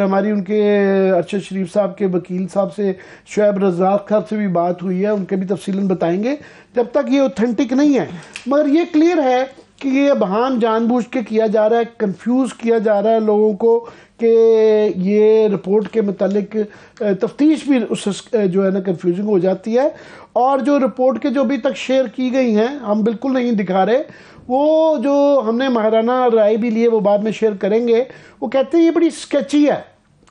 हमारी उनके अरशद शरीफ साहब के वकील साहब से, शुएब रज़ाक साहब से भी बात हुई है, उनके भी तफसीलन बताएंगे। जब तक ये ऑथेंटिक नहीं है, मगर ये क्लियर है कि ये बहान जानबूझ के किया जा रहा है, कंफ्यूज किया जा रहा है लोगों को कि ये रिपोर्ट के मुतालिक तफ्तीश भी उस जो है ना कंफ्यूजिंग हो जाती है। और जो रिपोर्ट के जो अभी तक शेयर की गई हैं, हम बिल्कुल नहीं दिखा रहे, वो जो हमने महाराना राय भी लिए वो बाद में शेयर करेंगे। वो कहते हैं ये बड़ी स्केची है,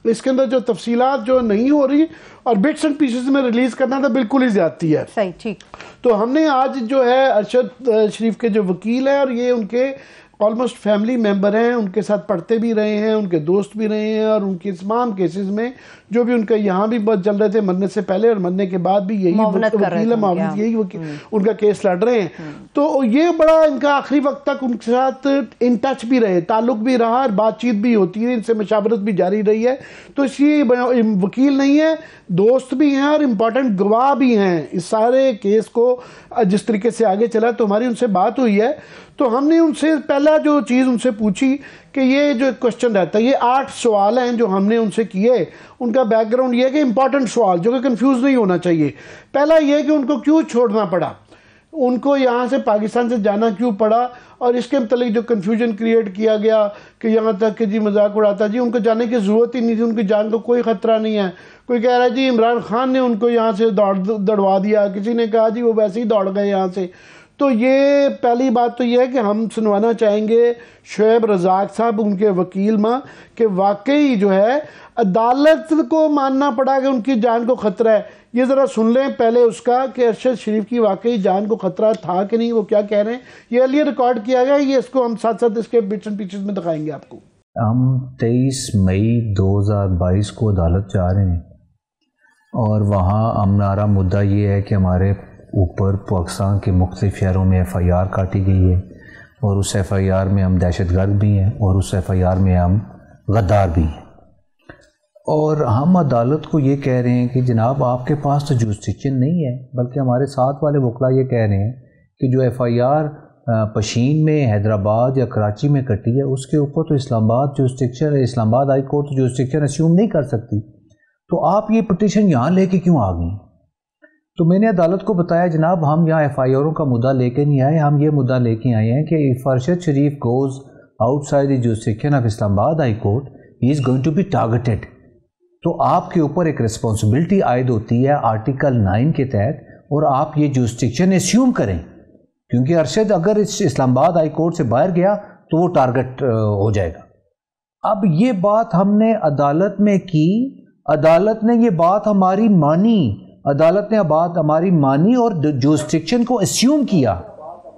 इसके अंदर जो तफसीलात जो नहीं हो रही और बिट्स एंड पीसेस में रिलीज करना तो बिल्कुल ही ज्यादती है। सही, ठीक। तो हमने आज जो है अरशद शरीफ के जो वकील हैं और ये उनके ऑलमोस्ट फैमिली मेंबर हैं, उनके साथ पढ़ते भी रहे हैं, उनके दोस्त भी रहे हैं, और उनके तमाम केसेस में जो भी उनका यहाँ भी बहुत चल रहे थे, मरने से पहले और मरने के बाद भी यही वकील है, मामूद यही उनका केस लड़ रहे हैं। तो ये बड़ा इनका आखिरी वक्त तक उनके साथ इन टच भी रहे, ताल्लुक भी रहा और बातचीत भी होती है, इनसे मशावरत भी जारी रही है। तो इसलिए वकील नहीं है, दोस्त भी हैं और इम्पोर्टेंट गवाह भी हैं इस सारे केस को जिस तरीके से आगे चला। तो हमारी उनसे बात हुई है, तो हमने उनसे पहला जो चीज़ उनसे पूछी कि ये जो क्वेश्चन रहता है, ये 8 सवाल हैं जो हमने उनसे किए। उनका बैकग्राउंड ये है कि इंपॉर्टेंट सवाल जो कि कंफ्यूज नहीं होना चाहिए। पहला ये है कि उनको क्यों छोड़ना पड़ा, उनको यहाँ से पाकिस्तान से जाना क्यों पड़ा, और इसके मतलब जो कन्फ्यूजन क्रिएट किया गया कि यहाँ तक कि जी मजाक उड़ाता, जी उनको जाने की ज़रूरत ही नहीं थी, उनकी जान को कोई ख़तरा नहीं है। कोई कह रहा है जी इमरान खान ने उनको यहाँ से दौड़वा दिया, किसी ने कहा जी वो वैसे ही दौड़ गए यहाँ से। तो ये पहली बात तो ये है कि हम सुनवाना चाहेंगे शुएब रज़ाक साहब, उनके वकील माँ, कि वाकई जो है अदालत को मानना पड़ा कि उनकी जान को ख़तरा है। ये ज़रा सुन लें पहले उसका कि अरशद शरीफ की वाकई जान को ख़तरा था कि नहीं, वो क्या कह रहे हैं। ये अलिए रिकॉर्ड किया गया, ये इसको हम साथ साथ इसके बिट्स एंड पीसेस में दिखाएंगे आपको। हम 23 मई 2022 को अदालत जा रहे हैं और वहाँ हमारा मुद्दा ये है कि हमारे ऊपर पाकिस्तान के मुख्तलिफ शहरों में FIR काटी गई है, और उस FIR में हम दहशतगर्द भी हैं और उस FIR में हम गद्दार भी हैं। और हम अदालत को ये कह रहे हैं कि जनाब आपके पास तो जुरिस्डिक्शन नहीं है, बल्कि हमारे साथ वाले वकला ये कह रहे हैं कि जो FIR पशीन में, हैदराबाद या कराची में कटी है, उसके ऊपर तो Islamabad jurisdiction, Islamabad high court तो जुरिस्डिक्शन अस्यूम नहीं कर सकती, तो आप ये पिटीशन यहाँ लेके क्यों आ गई। तो मैंने अदालत को बताया जनाब हम यहाँ FIRों का मुद्दा लेके नहीं आए, हम ये मुद्दा लेके आए हैं कि if Arshad Sharif goes outside the jurisdiction of Islamabad high court he is going to be targeted. तो आपके ऊपर एक रिस्पॉन्सिबिलिटी आयद होती है आर्टिकल 9 के तहत, और आप ये जुरिस्डिक्शन एस्यूम करें, क्योंकि अरशद अगर इस इस्लामाबाद हाई कोर्ट से बाहर गया तो वो टारगेट हो जाएगा। अब ये बात हमने अदालत में की, अदालत ने ये बात हमारी मानी, अदालत ने बात हमारी मानी और जुरिस्डिक्शन को अस्यूम किया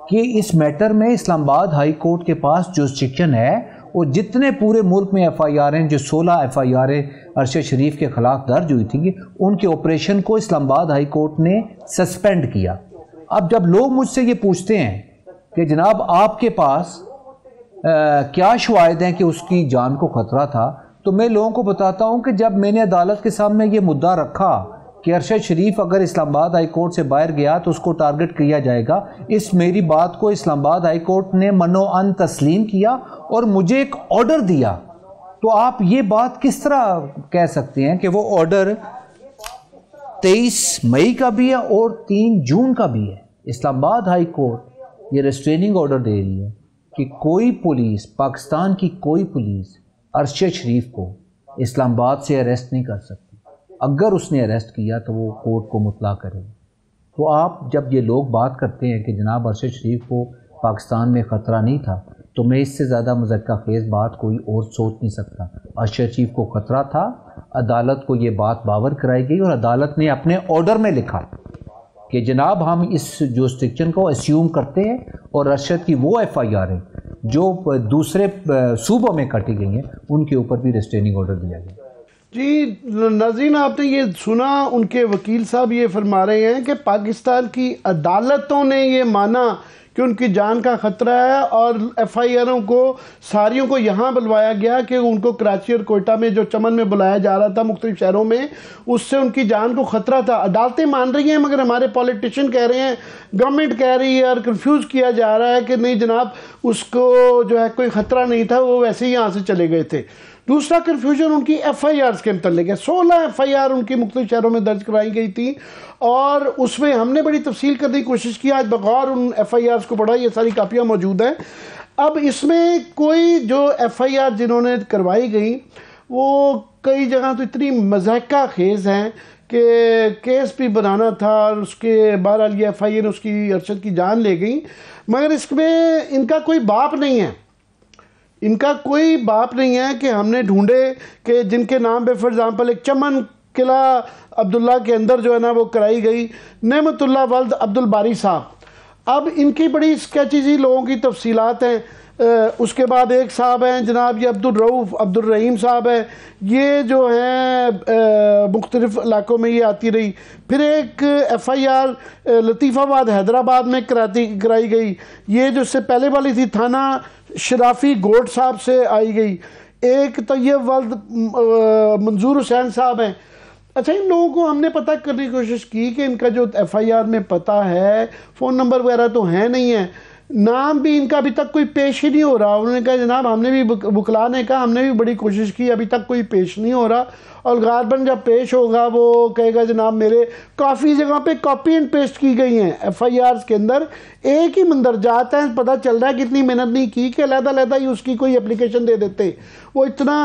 कि इस मैटर में इस्लामाबाद हाई कोर्ट के पास जुरिस्डिक्शन है, और जितने पूरे मुल्क में FIR हैं, जो 16 FIR अरशद शरीफ के ख़िलाफ़ दर्ज हुई थी, उनके ऑपरेशन को इस्लामाबाद हाई कोर्ट ने सस्पेंड किया। अब जब लोग मुझसे ये पूछते हैं कि जनाब आपके पास क्या शवाहिद हैं कि उसकी जान को ख़तरा था, तो मैं लोगों को बताता हूँ कि जब मैंने अदालत के सामने ये मुद्दा रखा कि अरशद शरीफ अगर इस्लामाबाद हाई कोर्ट से बाहर गया तो उसको टारगेट किया जाएगा, इस मेरी बात को इस्लामाबाद हाई कोर्ट ने मनो-अन तस्लीम किया और मुझे एक ऑर्डर दिया। तो आप ये बात किस तरह कह सकते हैं कि वो ऑर्डर 23 मई का भी है और 3 जून का भी है। इस्लामाबाद हाई कोर्ट ये रेस्ट्रेनिंग ऑर्डर दे रही है कि कोई पुलिस, पाकिस्तान की कोई पुलिस अरशद शरीफ को इस्लामाबाद से अरेस्ट नहीं कर सकती। अगर उसने अरेस्ट किया तो वो कोर्ट को मुतला करे। तो आप जब ये लोग बात करते हैं कि जनाब अरशद शरीफ को पाकिस्तान में ख़तरा नहीं था, तो मैं इससे ज़्यादा मज़क्का खेज़ बात कोई और सोच नहीं सकता। अरशद शरीफ को ख़तरा था, अदालत को ये बात बावर कराई गई और अदालत ने अपने ऑर्डर में लिखा कि जनाब हम इस जुरिस्डिक्शन को अस्यूम करते हैं, और अरशद की वो FIR है जो दूसरे सूबों में काटी गई हैं, उनके ऊपर भी रेस्ट्रेनिंग ऑर्डर दिया गया। जी नाज़रीन, आपने ये सुना, उनके वकील साहब ये फरमा रहे हैं कि पाकिस्तान की अदालतों ने ये माना कि उनकी जान का ख़तरा है, और FIRों को सारियों को यहाँ बुलवाया गया कि उनको कराची और कोयटा में जो चमन में बुलाया जा रहा था मुख्तलिफ शहरों में, उससे उनकी जान को ख़तरा था। अदालतें मान रही हैं, मगर हमारे पॉलिटिशियन कह रहे हैं, गवर्नमेंट कह रही है और कंफ्यूज किया जा रहा है कि नहीं जनाब उसको जो है कोई ख़तरा नहीं था, वो वैसे ही यहाँ से चले गए थे। दूसरा कन्फ्यूजन उनकी FIRs के मतलब है। 16 FIR उनकी मुख्तलिफ शहरों में दर्ज कराई गई थी और उसमें हमने बड़ी तफसील करने की कोशिश की। आज बगौर उन FIRs को पढ़ा, ये सारी कापियाँ मौजूद हैं। अब इसमें कोई जो FIR जिन्होंने करवाई गई वो कई जगह तो इतनी मज़ाक़ा खेज़ हैं कि केस भी बनाना था और उसके बहरहाल ये FIR उसकी अरशद की जान ले गई, मगर इसमें इनका कोई बाप नहीं है। इनका कोई बाप नहीं है कि हमने ढूंढे कि जिनके नाम पे फॉर एग्ज़ाम्पल एक चमन किला अब्दुल्ला के अंदर जो है ना वो कराई गई, नेमतुल्लाह वल्द अब्दुल बारी साहब। अब इनकी बड़ी स्केची सी लोगों की तफसीलात हैं। उसके बाद एक साहब हैं जनाब ये अब्दुल रऊफ़ अब्दुल रहीम साहब है, ये जो हैं मुख्तलिफ़ इलाकों में ये आती रही। फिर एक FIR लतीफ़ाबाद हैदराबाद में कराई गई, ये जो इससे पहले वाली थी थाना शराफी गोट साहब से आई गई। एक तैयब वल्द मंजूर हुसैन साहब हैं। अच्छा, इन लोगों को हमने पता करने की कोशिश की कि इनका जो FIR में पता है, फ़ोन नंबर वगैरह तो है नहीं है, नाम भी इनका अभी तक कोई पेश ही नहीं हो रहा। उन्होंने कहा जनाब हमने भी वकला ने कहा हमने भी बड़ी कोशिश की, अभी तक कोई पेश नहीं हो रहा, और गारबन जब पेश होगा वो कहेगा जनाब मेरे काफ़ी जगह पे कॉपी एंड पेस्ट की गई हैं FIRs के अंदर, एक ही मंदरजात हैं। पता चल रहा है कितनी मेहनत नहीं की कि अलग-अलग ही उसकी कोई एप्लीकेशन दे देते। वो इतना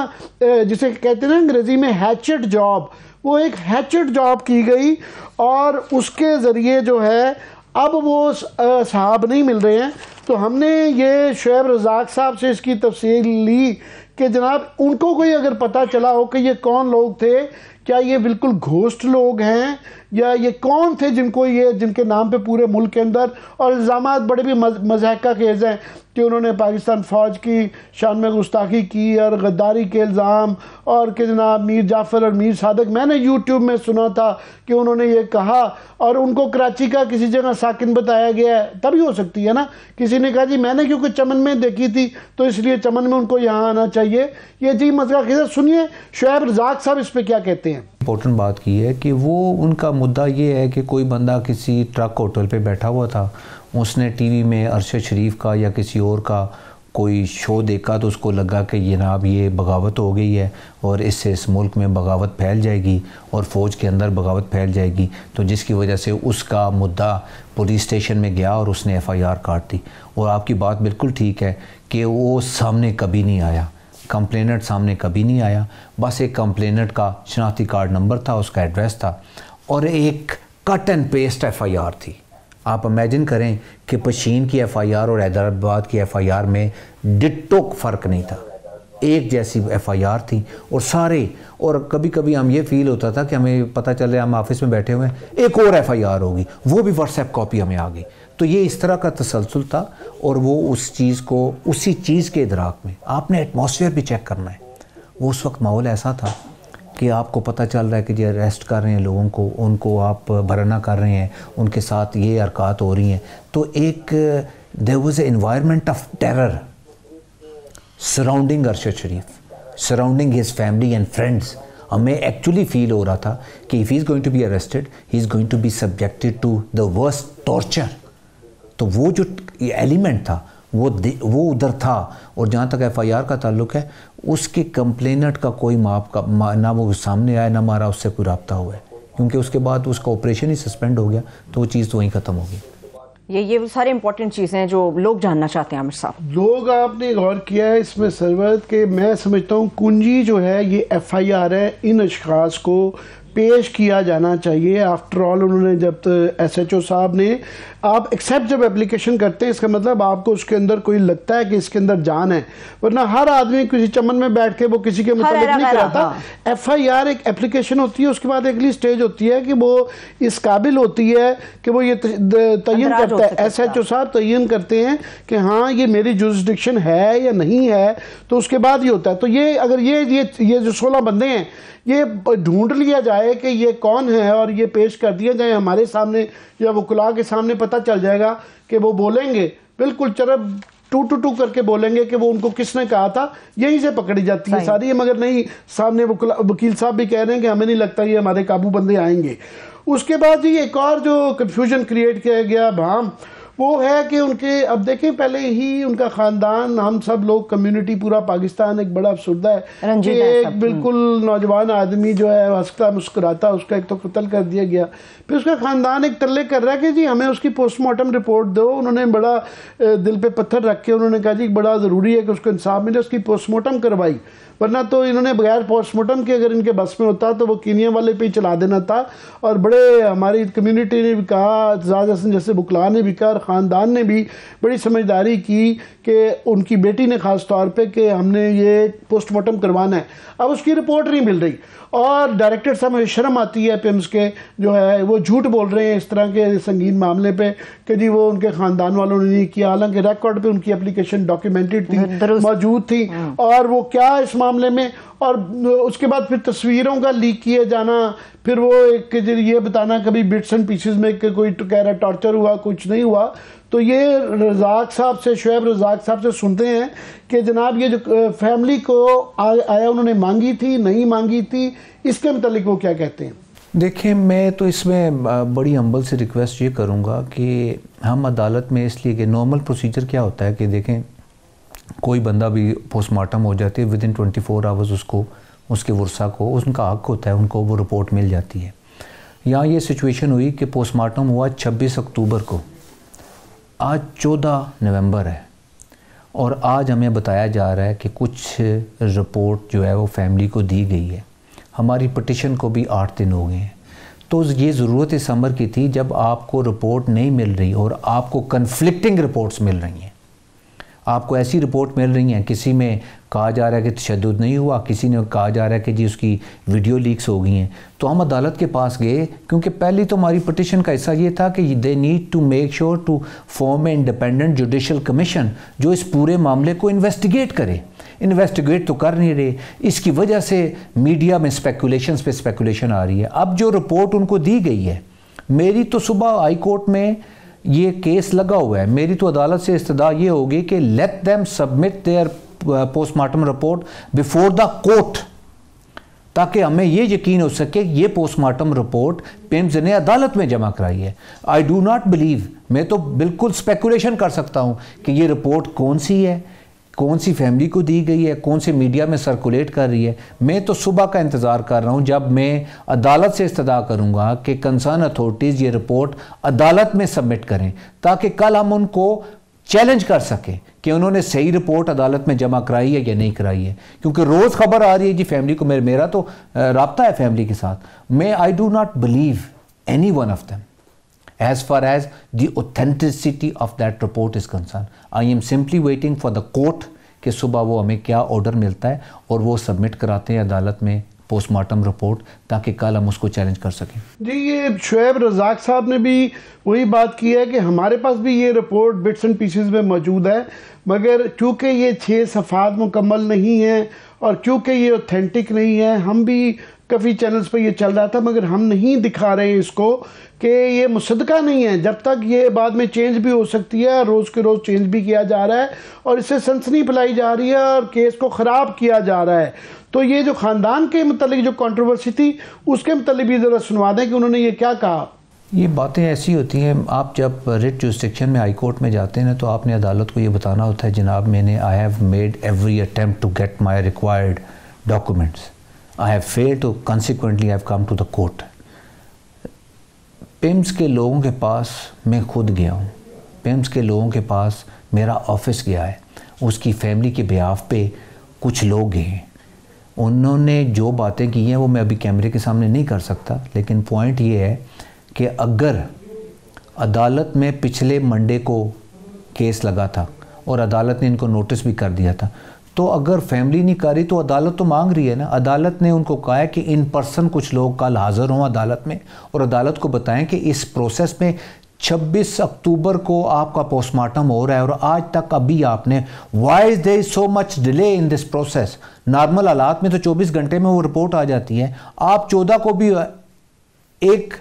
जिसे कहते हैं ना अंग्रेज़ी में हैचेट जॉब, वो एक हैचेट जॉब की गई और उसके ज़रिए जो है अब वो साहब नहीं मिल रहे हैं। तो हमने ये शुएब रज़ाक साहब से इसकी तफसील ली कि जनाब उनको कोई अगर पता चला हो कि ये कौन लोग थे, क्या ये बिल्कुल घोस्ट लोग हैं या ये कौन थे जिनको ये जिनके नाम पे पूरे मुल्क के अंदर, और इल्ज़ामात बड़े भी मज़ाक़ा केस हैं कि उन्होंने पाकिस्तान फ़ौज की शान में गुस्ताखी की और गद्दारी के इल्ज़ाम, और कि जनाब मीर जाफ़र और मीर सादक, मैंने यूट्यूब में सुना था कि उन्होंने ये कहा और उनको कराची का किसी जगह साकिन बताया गया है। तभी हो सकती है ना, किसी ने कहा जी मैंने क्योंकि चमन में देखी थी तो इसलिए चमन में उनको यहाँ आना चाहिए। ये जी मज़ाक़ केस। सुनिए शुएब रज़ाक साहब इस पर क्या कहते हैं। इम्पोर्टेंट बात की है कि वो उनका मुद्दा ये है कि कोई बंदा किसी ट्रक होटल पे बैठा हुआ था, उसने टीवी में अरशद शरीफ का या किसी और का कोई शो देखा तो उसको लगा कि जनाब ये बगावत हो गई है और इससे इस मुल्क में बगावत फैल जाएगी और फ़ौज के अंदर बगावत फैल जाएगी, तो जिसकी वजह से उसका मुद्दा पुलिस स्टेशन में गया और उसने FIR काट दी। और आपकी बात बिल्कुल ठीक है कि वो सामने कभी नहीं आया, कंप्लेनेंट सामने कभी नहीं आया, बस एक कंप्लेनेंट का शनाख्ती कार्ड नंबर था, उसका एड्रेस था और एक कट एंड पेस्ट FIR थी। आप इमेजिन करें कि पशीन की FIR और हैदराबाद की FIR में डिट्टो फ़र्क नहीं था, एक जैसी FIR थी और सारे। और कभी कभी हम ये फील होता था कि हमें पता चल रहा है हम ऑफिस में बैठे हुए हैं, एक और FIR होगी, वो भी WhatsApp कॉपी हमें आ गई। तो ये इस तरह का तसलसल था और वो उस चीज़ को उसी चीज़ के इदराक में आपने एटमॉस्फेयर भी चेक करना है। वो उस वक्त माहौल ऐसा था कि आपको पता चल रहा है कि जी अरेस्ट कर रहे हैं लोगों को, उनको आप भरना कर रहे हैं, उनके साथ ये हरकत हो रही हैं, तो एक there was a environment of terror surrounding Arshad Sharif, surrounding his family and friends. हमें एक्चुअली फील हो रहा था कि if he is going to be arrested he is going to be subjected to the worst torture. तो वो जो element था वो उधर था। और जहाँ तक FIR का ताल्लुक है, उसके कंप्लेनेंट का कोई ना वो सामने आया ना हमारा उससे कोई रब्ता हुआ है, क्योंकि उसके बाद उसका ऑपरेशन ही सस्पेंड हो गया, तो वो चीज़ तो वहीं ख़त्म हो गई। ये सारे इंपॉर्टेंट चीज़ें हैं जो लोग जानना चाहते हैं। आमिर साहब, लोग आपने गौर किया है इसमें सरवत के, मैं समझता हूँ कुंजी जो है ये FIR है, इन अशखास को पेश किया जाना चाहिए। आफ्टर ऑल उन्होंने जब SHO साहब ने, आप एक्सेप्ट जब एप्लीकेशन करते हैं इसका मतलब आपको उसके अंदर कोई लगता है कि इसके अंदर जान है, वरना हर आदमी किसी चमन में बैठ के वो किसी के मुताबिक नहीं कराता। हाँ। FIR एक एप्लीकेशन होती है, उसके बाद अगली स्टेज होती है कि वो इस काबिल होती है कि वो ये तयन करता है, SHO साहब तयन करते हैं कि हाँ ये मेरी जुरिस्डिक्शन है या नहीं है, तो उसके बाद ये होता है। तो ये अगर ये जो 16 बंदे हैं ये ढूंढ लिया जाए कि ये कौन है और ये पेश कर दिया जाए हमारे सामने या वकुला के सामने, पता चल जाएगा कि वो बोलेंगे बिल्कुल चरब टू करके बोलेंगे कि वो उनको किसने कहा था, यहीं से पकड़ी जाती है सारी। मगर नहीं, सामने वकील साहब भी कह रहे हैं कि हमें नहीं लगता ये हमारे काबू बंदे आएंगे। उसके बाद ही एक और जो कन्फ्यूजन क्रिएट किया गया भाम, वो है कि उनके, अब देखें पहले ही उनका ख़ानदान, हम सब लोग कम्युनिटी, पूरा पाकिस्तान एक बड़ा अफसरदा है कि एक बिल्कुल नौजवान आदमी जो है हंसता मुस्कुराता, उसका एक तो कत्ल कर दिया गया, फिर उसका ख़ानदान एक तरले कर रहा है कि जी हमें उसकी पोस्टमार्टम रिपोर्ट दो। उन्होंने बड़ा दिल पे पत्थर रख के उन्होंने कहा जी बड़ा ज़रूरी है कि उसको इंसाफ मिले, उसकी पोस्टमार्टम करवाई, वरना तो इन्होंने बगैर पोस्टमार्टम के अगर इनके बस में होता तो वो कीनिया वाले पे ही चला देना था। और बड़े हमारी कम्युनिटी ने भी कहा, एजाज हसन जैसे बुकला ने भी कहा और ख़ानदान ने भी बड़ी समझदारी की कि उनकी बेटी ने ख़ास तौर पे कि हमने ये पोस्टमार्टम करवाना है। अब उसकी रिपोर्ट नहीं मिल रही और डायरेक्टर साहब में शर्म आती है, पिम्स के जो है वो झूठ बोल रहे हैं इस तरह के संगीन मामले पे कि जी वो उनके ख़ानदान वालों ने नहीं किया, हालांकि रिकॉर्ड पे उनकी एप्लीकेशन डॉक्यूमेंटेड थी, मौजूद थी। और वो क्या इस मामले में, और उसके बाद फिर तस्वीरों का लीक किए जाना, फिर वो एक ये बताना कभी बिट्स एंड पीसेस में कि कोई कह रहा टॉर्चर हुआ, कुछ नहीं हुआ। तो ये रज़ाक साहब से, शुएब रज़ाक साहब से सुनते हैं कि जनाब ये जो फैमिली को आया उन्होंने मांगी थी, नहीं मांगी थी, इसके मतलब वो क्या कहते हैं। देखें, मैं तो इसमें बड़ी हम्बल से रिक्वेस्ट ये करूँगा कि हम अदालत में, इसलिए कि नॉर्मल प्रोसीजर क्या होता है कि देखें कोई बंदा भी पोस्टमार्टम हो जाती है, विदिन 24 आवर्स उसको, उसके वर्सा को, उनका हक होता है, उनको वो रिपोर्ट मिल जाती है। यहाँ ये सिचुएशन हुई कि पोस्टमार्टम हुआ 26 अक्टूबर को, आज 14 नवंबर है और आज हमें बताया जा रहा है कि कुछ रिपोर्ट जो है वो फैमिली को दी गई है। हमारी पटिशन को भी 8 दिन हो गए हैं। तो ये ज़रूरत इस अमर की थी जब आपको रिपोर्ट नहीं मिल रही और आपको कन्फ्लिक्टिंग रिपोर्ट्स मिल रही हैं, आपको ऐसी रिपोर्ट मिल रही हैं, किसी में कहा जा रहा है कि तशद्दुद नहीं हुआ, किसी ने कहा जा रहा है कि जी उसकी वीडियो लीक्स हो गई हैं। तो हम अदालत के पास गए क्योंकि पहली तो हमारी पटिशन का हिस्सा ये था कि they need to make sure to form a independent judicial commission जो इस पूरे मामले को इन्वेस्टिगेट करे। इन्वेस्टिगेट तो कर नहीं रहे, इसकी वजह से मीडिया में स्पेकुलेशंस पे स्पेकुलेशन आ रही है। अब जो रिपोर्ट उनको दी गई है, मेरी तो सुबह हाई कोर्ट में ये केस लगा हुआ है, मेरी तो अदालत से इस्तदा ये होगी कि let them submit there postmortem report before the court, ताकि हमें ये यकीन हो सके ये पोस्टमार्टम रिपोर्ट पिम्स ने अदालत में जमा कराई है। आई डू नॉट बिलीव, मैं तो बिल्कुल स्पेकुलेशन कर सकता हूँ कि ये रिपोर्ट कौन सी है, कौन सी फैमिली को दी गई है, कौन से मीडिया में सर्कुलेट कर रही है। मैं तो सुबह का इंतज़ार कर रहा हूँ जब मैं अदालत से इस्तदा करूँगा कि कंसर्न अथॉरिटीज़ ये रिपोर्ट अदालत में सबमिट करें, ताकि कल हम उनको चैलेंज कर सकें कि उन्होंने सही रिपोर्ट अदालत में जमा कराई है या नहीं कराई है। क्योंकि रोज़ खबर आ रही है जी फैमिली को, मेरा तो राब्ता है फैमिली के साथ, मैं I do not believe any one of them as far as the authenticity of that report is concerned. I am simply waiting for the court कि सुबह वो हमें क्या ऑर्डर मिलता है और वो सबमिट कराते हैं अदालत में पोस्टमार्टम रिपोर्ट, ताकि कल हम उसको चैलेंज कर सकें। जी, ये शुएब रज़ाक साहब ने भी वही बात की है कि हमारे पास भी ये रिपोर्ट बिट्स एंड पीसेस में मौजूद है, मगर चूँकि ये 6 सफ़ात मुकम्मल नहीं है और चूँकि ये ऑथेंटिक नहीं है, हम भी काफ़ी चैनल्स पे ये चल रहा था मगर हम नहीं दिखा रहे इसको कि ये मुसद्दका नहीं है। जब तक ये बाद में चेंज भी हो सकती है, रोज़ के रोज़ चेंज भी किया जा रहा है और इससे सनसनी फैलाई जा रही है और केस को ख़राब किया जा रहा है। तो ये जो ख़ानदान के मतलब जो कंट्रोवर्सी थी उसके मतलब भी ज़रा सुनवा दें कि उन्होंने ये क्या कहा। ये बातें ऐसी होती हैं, आप जब रिट जुरिस्डिक्शन में हाई कोर्ट में जाते हैं ना, तो आपने अदालत को ये बताना होता है जनाब मैंने I have made every attempt to get my required documents, I have failed to consequently I have come to the court. PIMS के लोगों के पास मैं खुद गया हूँ, पिम्स के लोगों के पास मेरा ऑफिस गया है, उसकी फैमिली के बिहाफ पे कुछ लोग गए हैं, उन्होंने जो बातें की हैं वो मैं अभी कैमरे के सामने नहीं कर सकता, लेकिन पॉइंट ये है कि अगर अदालत में पिछले मंडे को केस लगा था और अदालत ने इनको नोटिस भी कर दिया था, तो अगर फैमिली नहीं कर रही तो अदालत तो मांग रही है ना। अदालत ने उनको कहा है कि इन पर्सन कुछ लोग कल हाज़िर हों अदालत में और अदालत को बताएं कि इस प्रोसेस में 26 अक्टूबर को आपका पोस्टमार्टम हो रहा है और आज तक अभी आपने, why is there so much delay in this process. Normal हालात में तो 24 घंटे में वो रिपोर्ट आ जाती है, आप 14 को भी एक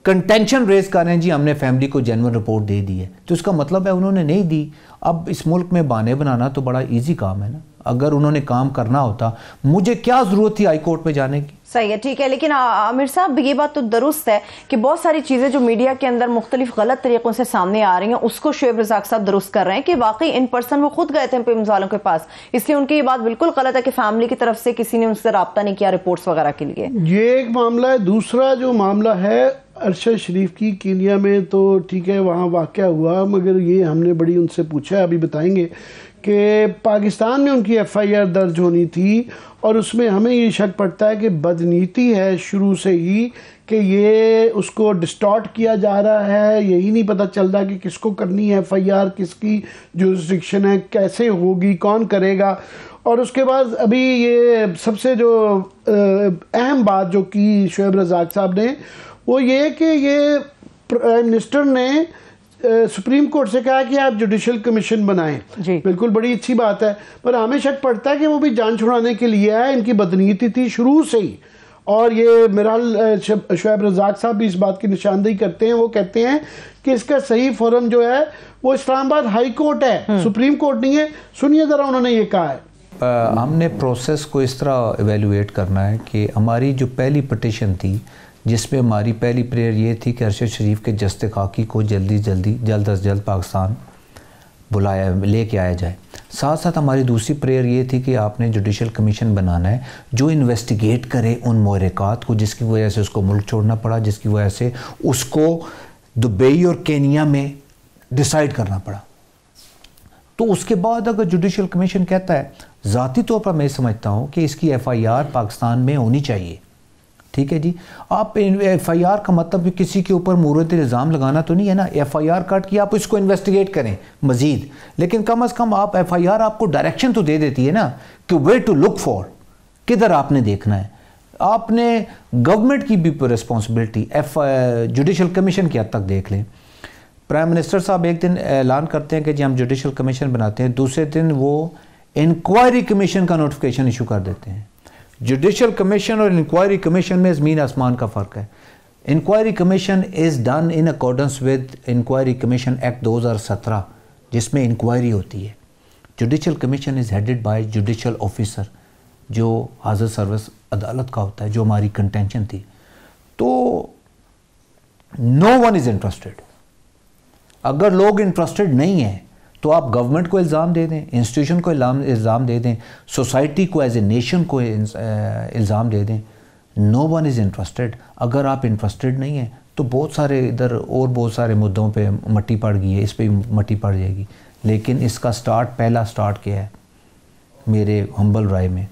कंटेंशन रेज कर रहे हैं जी हमने फैमिली को जेन्युइन रिपोर्ट दे दी है, तो इसका मतलब है उन्होंने नहीं दी। अब इस मुल्क में बहाने बनाना तो बड़ा इजी काम है ना, अगर उन्होंने काम करना होता, मुझे क्या ज़रूरत थी हाई कोर्ट में जाने की। सही है, ठीक है, लेकिन आमिर साहब ये बात तो दुरुस्त है कि बहुत सारी चीज़ें जो मीडिया के अंदर मुख्तलिफ गलत तरीकों से सामने आ रही हैं उसको शोएब रज़ाक साहब दुरुस्त कर रहे हैं कि वाकई इन पर्सन वो खुद गए थे पुलिस वालों के पास, इसलिए उनकी ये बात बिल्कुल गलत है कि फैमिली की तरफ से किसी ने उनसे रब्ता नहीं किया रिपोर्ट्स वगैरह के लिए। ये एक मामला है। दूसरा जो मामला है अरशद शरीफ की कीनिया में, तो ठीक है वहाँ वाक़या हुआ, मगर ये हमने बड़ी उनसे पूछा, अभी बताएंगे कि पाकिस्तान में उनकी FIR दर्ज होनी थी और उसमें हमें ये शक पड़ता है कि बदनीति है शुरू से ही, कि ये उसको डिस्टॉर्ट किया जा रहा है, यही नहीं पता चल रहा कि किसको करनी है FIR, किसकी जुरिस्डिक्शन है, कैसे होगी, कौन करेगा। और उसके बाद अभी ये सबसे जो अहम बात जो की शोएब रज़ाक साहब ने, वो ये कि ये प्राइम मिनिस्टर ने सुप्रीम कोर्ट से कहा कि आप जुडिशल कमीशन बनाएं, बिल्कुल बड़ी अच्छी बात है, पर हमें शक पड़ता है कि वो भी जान छुड़ाने के लिए है, इनकी बदनीति थी शुरू से ही। और ये मेरा शोएब रज़ाक साहब भी इस बात की निशानदेही करते हैं, वो कहते हैं कि इसका सही फोरम जो है वो इस्लामाबाद हाई कोर्ट है, सुप्रीम कोर्ट नहीं है। सुनिए ज़रा उन्होंने ये कहा है। हमने प्रोसेस को इस तरह एवेलुएट करना है कि हमारी जो पहली पिटिशन थी, जिसमें हमारी पहली प्रेयर ये थी कि अरशद शरीफ के जस्ते खाकी को जल्द अज जल्द पाकिस्तान लेके आया जाए। साथ साथ हमारी दूसरी प्रेयर ये थी कि आपने जुडिशल कमीशन बनाना है जो इन्वेस्टिगेट करे उन मोहरक़ात को जिसकी वजह से उसको मुल्क छोड़ना पड़ा, जिसकी वजह से उसको दुबई और केनिया में डिसाइड करना पड़ा। तो उसके बाद अगर जुडिशल कमीशन कहता है, ज़ाती तौर पर मैं समझता हूँ कि इसकी FIR पाकिस्तान में होनी चाहिए, ठीक है जी। आप FIR का मतलब किसी के ऊपर मुरद इल्ज़ाम लगाना तो नहीं है ना, FIR काट के आप इसको इन्वेस्टिगेट करें मज़ीद, लेकिन कम अज़ कम आप FIR आपको डायरेक्शन तो दे देती है ना कि वे टू लुक फॉर, किधर आपने देखना है। आपने गवर्नमेंट की भी रिस्पॉन्सिबिलिटी जुडिशल कमीशन की हद तक देख लें। प्राइम मिनिस्टर साहब एक दिन ऐलान करते हैं कि जी हम जुडिशल कमीशन बनाते हैं, दूसरे दिन वो इंक्वायरी कमीशन का नोटिफिकेशन इशू कर देते हैं। जुडिशल कमीशन और इंक्वायरी कमीशन में ज़मीन आसमान का फ़र्क है। Inquiry commission is done in accordance with inquiry commission act 2017 जिसमें इंक्वायरी होती है। Judicial commission is headed by judicial officer जो हाज़िर सर्विस अदालत का होता है, जो हमारी कंटेंशन थी। तो नो वन इज़ इंटरेस्टेड। अगर लोग इंटरेस्टेड नहीं हैं तो आप गवर्नमेंट को इल्ज़ाम दे दें, इंस्टीट्यूशन को इल्ज़ाम दे दें, सोसाइटी को एज ए नेशन को इल्ज़ाम दे दें। No one is interested. अगर आप इंटरेस्टेड नहीं हैं तो बहुत सारे इधर और बहुत सारे मुद्दों पे मट्टी पड़ गई है, इस पे मट्टी पड़ जाएगी। लेकिन इसका पहला स्टार्ट क्या है मेरे हम्बल राय में,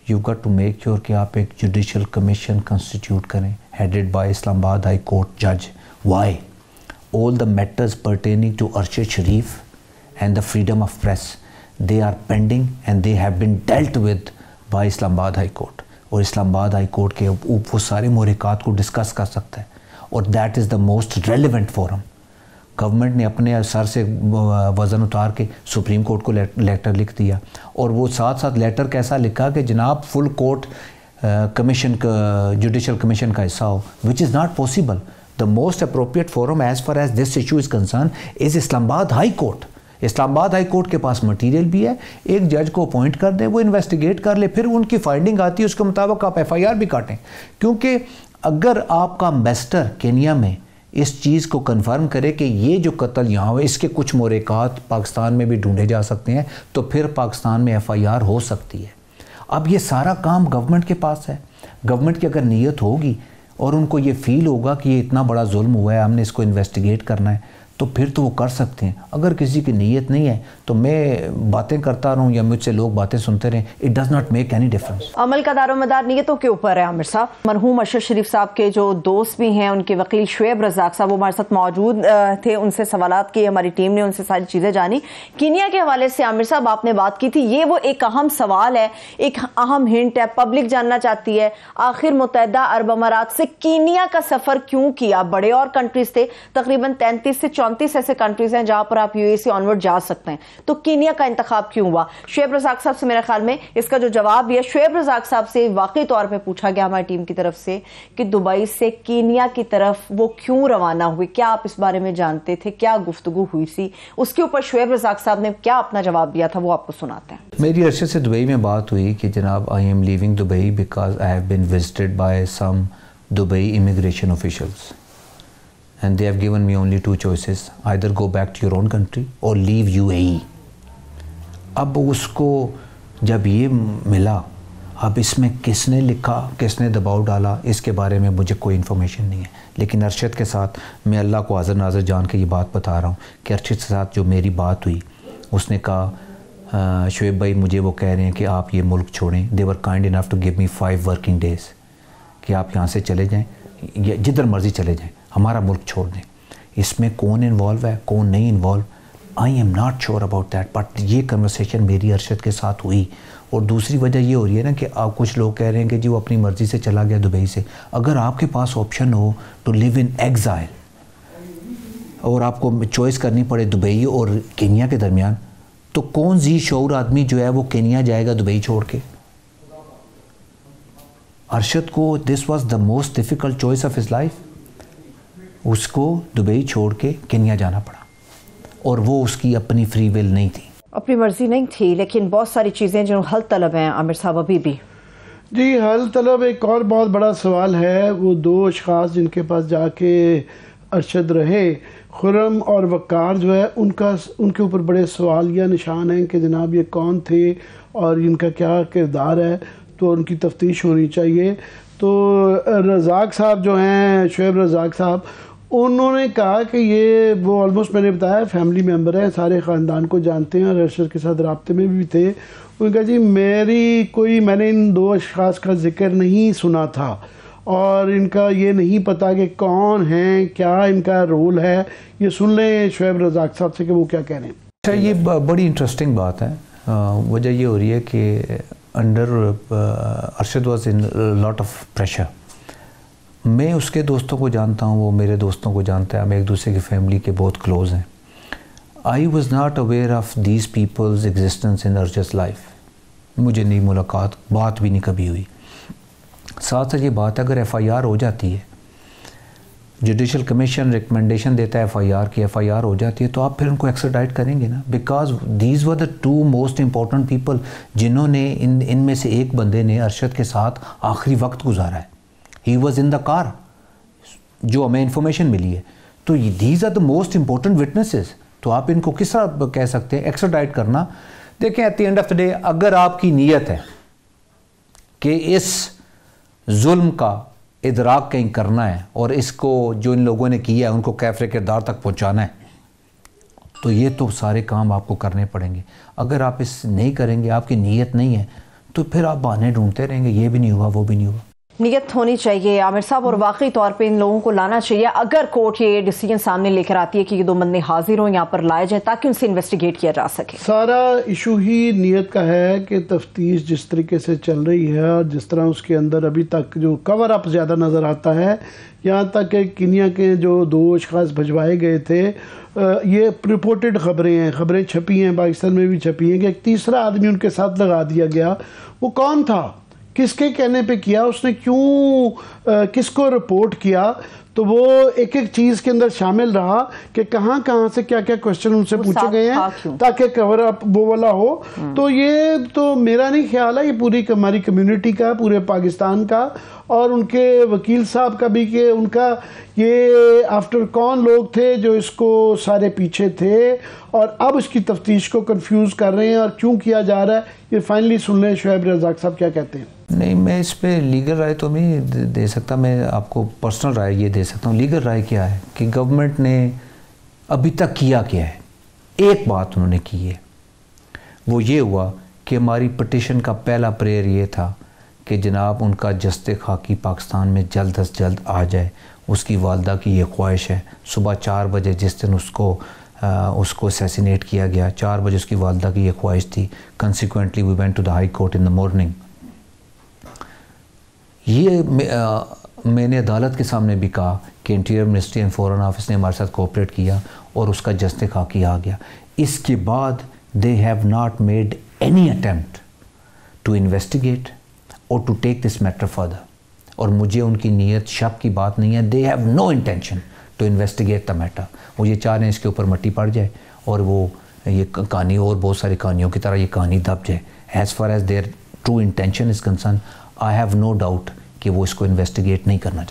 you got to make sure कि आप एक जुडिशल कमीशन कंस्टिट्यूट करें headed by Islamabad high court जज। Why? All the matters pertaining to Arshad Sharif and the freedom of press, they are pending and they have been dealt with by Islamabad High Court। और Islamabad high court के वो सारे मोहरक़ात को discuss कर सकता है और that is the most relevant forum. Government ने अपने सर से वज़न उतार के सुप्रीम कोर्ट को लेटर लिख दिया, और वो साथ साथ लेटर कैसा लिखा कि जनाब फुल कोर्ट कमीशन का जुडिशल कमीशन का हिस्सा हो, which is not possible. The most appropriate forum as far as this issue is concern is Islamabad high court. Islamabad high court के पास मटेरियल भी है, एक जज को अपॉइंट कर दे, वो इन्वेस्टिगेट कर ले, फिर उनकी फाइंडिंग आती है उसके मुताबिक आप FIR भी काटें। क्योंकि अगर आपका एम्बेसडर केनिया में इस चीज़ को कंफर्म करे कि ये जो कत्ल यहाँ हुए इसके कुछ मोहरक़ात पाकिस्तान में भी ढूंढे जा सकते हैं, तो फिर पाकिस्तान में FIR हो सकती है। अब ये सारा काम गवर्नमेंट के पास है। गवर्नमेंट की अगर नीयत होगी और उनको ये फील होगा कि ये इतना बड़ा जुल्म हुआ है, हमने इसको इन्वेस्टिगेट करना है, तो फिर तो वो कर सकते हैं। अगर किसी की नीयत नहीं है तो मैं बातें करता रहूं या मुझसे लोग बातें सुनते रहें, it does not make any difference. अमल का दारोमदार नीयतों के ऊपर है। आमिर साहब, मरहूम अरशद शरीफ साहब के जो दोस्त भी हैं, उनके वकील शोएब रज़ाक साहब, वो हमारे साथ मौजूद थे, उनसे सवालात किए, हमारी टीम ने उनसे सारी चीज़ें जानी। कीनिया के हवाले से आमिर साहब आपने बात की थी, ये वो एक अहम सवाल है, एक अहम हिंट है, पब्लिक जानना चाहती है आखिर मुत्तहिदा अरब अमारात से कीनिया का सफ़र क्यों किया। बड़े और कंट्रीज थे, तकरीबन 33 से 34 ऐसे कंट्रीज हैं जहां पर आप UAE से ऑनवर्ड जा सकते हैं, तो कीनिया का इंतखाब क्यों हुआ? शुएब रज़ाक साहब से मेरे ख्याल में इसका जो जवाब भी है, शुएब रज़ाक साहब से वाकई तौर पर पूछा गया हमारी टीम की तरफ से कि दुबई से कीनिया की तरफ वो क्यों रवाना हुए, क्या आप इस बारे में जानते थे, क्या गुफ्तगू हुई सी? उसके ऊपर शुएब रज़ाक साहब ने क्या अपना जवाब दिया था, वो आपको सुनाते हैं। मेरी अरशद से दुबई में बात हुई कि जनाब I am leaving Dubai because I have been visited by some Dubai immigration officials and they have given me only two choices, either go back to your own country or leave UAE. अब उसको जब ये मिला, अब इसमें किसने लिखा, किसने दबाव डाला, इसके बारे में मुझे कोई इन्फॉर्मेशन नहीं है। लेकिन अरशद के साथ मैं अल्लाह को हाज़िर नाज़िर जान के ये बात बता रहा हूँ कि अरशद के साथ जो मेरी बात हुई, उसने कहा शुएब भाई मुझे वो कह रहे हैं कि आप ये मुल्क छोड़ें। They were kind enough to give me 5 working days कि आप यहाँ से चले जाएँ या जिधर मर्ज़ी चले जाएँ, हमारा मुल्क छोड़ दें। इसमें कौन इन्वॉल्व है, कौन नहीं involve, I am not sure about that, but ये कन्वर्सेशन मेरी अरशद के साथ हुई। और दूसरी वजह ये हो रही है ना कि आप कुछ लोग कह रहे हैं कि जी वो अपनी मर्ज़ी से चला गया दुबई से। अगर आपके पास ऑप्शन हो टू लिव इन एग्जाइल और आपको चॉइस करनी पड़े दुबई और केनिया के दरमियान, तो कौन जी शऊर आदमी जो है वो केनिया जाएगा दुबई छोड़ के? अरशद को this was the most difficult choice of his life. उसको दुबई छोड़ के केनिया जाना पड़ा और वो उसकी अपनी फ्री विल नहीं थी, अपनी मर्जी नहीं थी। लेकिन बहुत सारी चीज़ें जो हल तलब हैं आमिर साहब अभी भी। जी हल तलब एक और बहुत बड़ा सवाल है। वो 2 अशख़ास जिनके पास जाके अरशद रहे, खुर्रम और वक़ार जो है, उनके ऊपर बड़े सवाल या निशान हैं कि जनाब ये कौन थे और इनका क्या किरदार है, तो उनकी तफ्तीश होनी चाहिए। तो रज़ाक साहब जो हैं, शुएब रज़ाक साहब, उन्होंने कहा कि ये वो ऑलमोस्ट मैंने बताया फैमिली मेम्बर हैं, सारे ख़ानदान को जानते हैं और अरशद के साथ रब्ते में भी थे। उन्होंने कहा जी मैंने इन 2 अशख़ास का ज़िक्र नहीं सुना था और इनका ये नहीं पता कि कौन हैं, क्या इनका रोल है। ये सुन लें शुएब रज़ाक साहब से कि वो क्या कह रहे हैं। अच्छा, ये बड़ी इंटरेस्टिंग बात है। वजह ये हो रही है कि under Arshad was in lot of pressure. मैं उसके दोस्तों को जानता हूँ, वो मेरे दोस्तों को जानता है, हम एक दूसरे की फैमिली के बहुत क्लोज़ हैं। I was not aware of these peoples existence in Arshad life. मुझे नहीं मुलाकात, बात भी नहीं कभी हुई। साथ साथ ये बात अगर FIR हो जाती है, जुडिशल कमीशन रिकमेंडेशन देता है FIR की, FIR हो जाती है, तो आप फिर उनको एक्स्ट्राडाइट करेंगे ना, because these were the 2 most important people जिन्होंने इनमें से एक बंदे ने अरशद के साथ आखिरी वक्त गुजारा है। He was in the car, जो हमें इंफॉर्मेशन मिली है। तो these are the most important witnesses. तो आप इनको किस तरह कह सकते हैं एक्स्ट्राडाइट करना? देखें, at the end of the day अगर आपकी नीयत है कि इस जुल्म का इदराक कहीं करना है और इसको जो इन लोगों ने किया है उनको कैफ़रे किरदार तक पहुंचाना है, तो ये तो सारे काम आपको करने पड़ेंगे। अगर आप इस नहीं करेंगे, आपकी नीयत नहीं है, तो फिर आप बहाने ढूंढते रहेंगे, ये भी नहीं हुआ, वो भी नहीं हुआ। नीयत होनी चाहिए आमिर साहब, और वाकई तौर पे इन लोगों को लाना चाहिए। अगर कोर्ट ये डिसीजन सामने लेकर आती है कि ये 2 बंदे हाजिर हों, यहाँ पर लाए जाएं ताकि उनसे इन्वेस्टिगेट किया जा सके। सारा इशू ही नीयत का है कि तफ्तीश जिस तरीके से चल रही है और जिस तरह उसके अंदर अभी तक जो कवर अप ज़्यादा नज़र आता है, यहाँ तक कि कीनिया के जो 2 अशख़ास भिजवाए गए थे, ये रिपोर्टेड ख़बरें हैं, ख़बरें छपी हैं, पाकिस्तान में भी छपी हैं कि एक तीसरा आदमी उनके साथ लगा दिया गया। वो कौन था, किसके कहने पे किया, उसने क्यों किसको रिपोर्ट किया, तो वो एक एक चीज़ के अंदर शामिल रहा कि कहाँ कहाँ से क्या क्या क्वेश्चन उनसे पूछे गए हैं ताकि कवर अप वो वाला हो। तो ये तो मेरा नहीं ख्याल है, ये पूरी हमारी कम्युनिटी का, पूरे पाकिस्तान का और उनके वकील साहब का भी, कि उनका ये आफ्टर कौन लोग थे जो इसको सारे पीछे थे और अब इसकी तफ्तीश को कंफ्यूज कर रहे हैं और क्यों किया जा रहा है। ये फाइनली सुन लें शुएब रज़ाक साहब क्या कहते हैं। नहीं, मैं इस पे लीगल राय तो नहीं दे सकता, मैं आपको पर्सनल राय ये दे सकता हूँ। लीगल राय क्या है कि गवर्नमेंट ने अभी तक किया क्या है। एक बात उन्होंने की है, वो ये हुआ कि हमारी पटिशन का पहला प्रेयर ये था कि जनाब उनका जस्ते खाकी पाकिस्तान में जल्द अज जल्द आ जाए। उसकी वालदा की ये ख्वाहिश है। सुबह 4 बजे जिस दिन उसको असैसिनेट किया गया, 4 बजे उसकी वालदा की ये ख्वाहिश थी। Consequently we went to the high court in the morning. ये मैंने अदालत के सामने भी कहा कि interior ministry and foreign office ने हमारे साथ कोऑपरेट किया और उसका जस्ते खाकी आ गया। इसके बाद they have not made any attempt to investigate or to take this matter further. और मुझे उनकी नीयत शक की बात नहीं है. They have no intention to investigate the matter. वो ये चाह रहे हैं इसके ऊपर मट्टी पड़ जाए और वो ये कहानी और बहुत सारी कहानियों की तरह ये कहानी दब जाए. As far as their true intention is concerned, I have no doubt कि वो इसको इन्वेस्टिगेट नहीं करना चाहते.